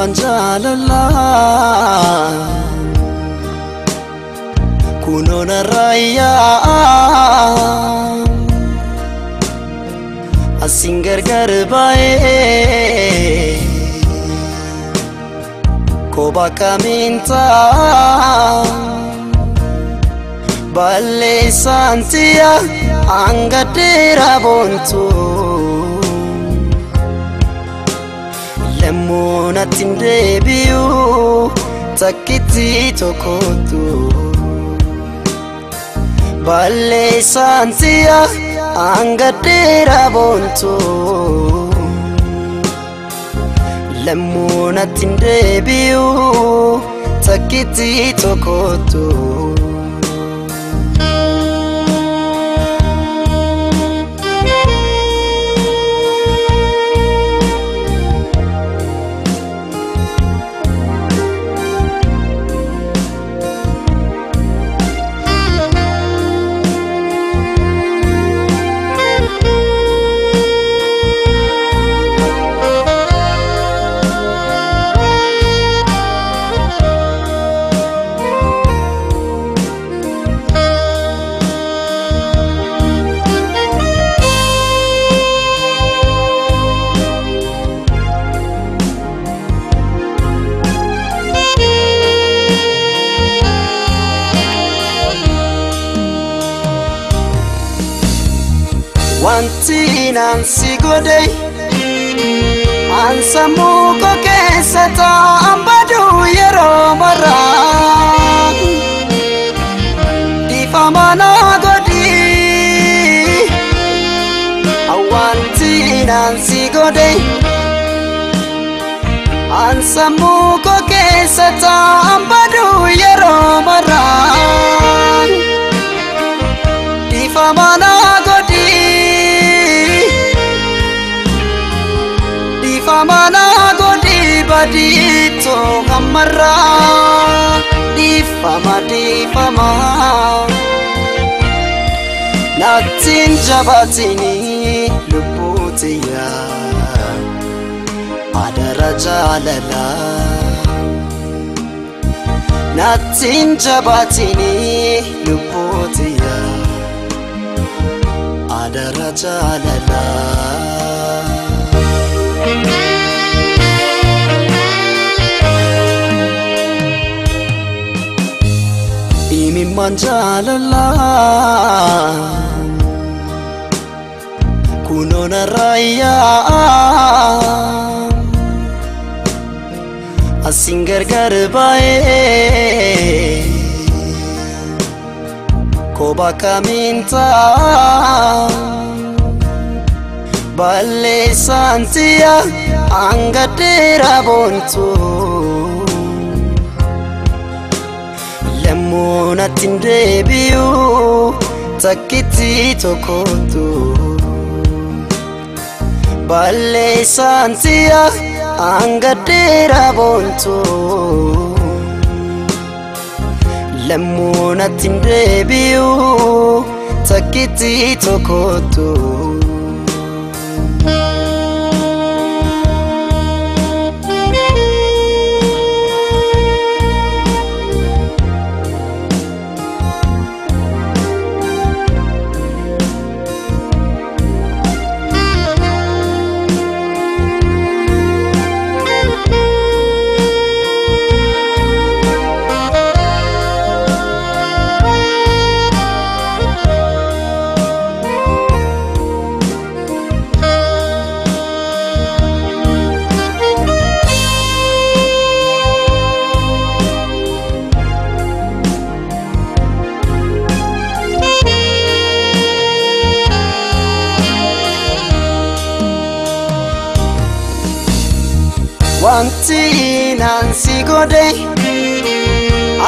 manjalala kunona raya asingar garbae koba kaminta balle santia angatera bontu lemona tindebiu takiti tokotu balle santia angatera bontu lemona tindebiu takiti tokotu wanti nansi godey ansamu ko kesata ambadu yero mara difamana godi awanti nansi godey ansamu ko kesata ambadu yero mara difamana Famana godi badito hamara difama natin jabatini luputiya adara jalala natin jabatini luputiya adara jalala imi manjalala kunona raya asingar garbae koba kaminta balle santia angatera bontu lemona tindebiu takiti tokotu balle santia angatera bontu lemona tindebiu takiti tokotu wanti nansi godey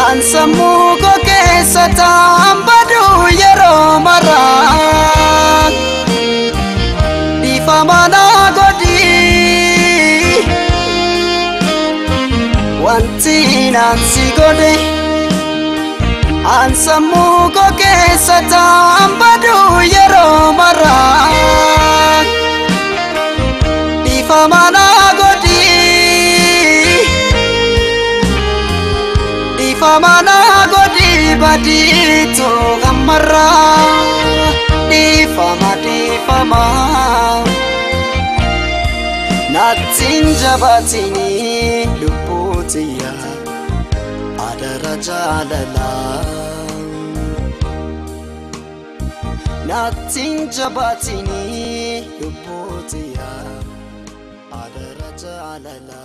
ansamu ko kesata ambadu yero mara difamana godi wanti nansi godey ansamu ko kesata ambadu yero mara difamana godi famana godi badito gamara di fama natin jabatini luputia adara jalala natin jabatini luputia adara jalala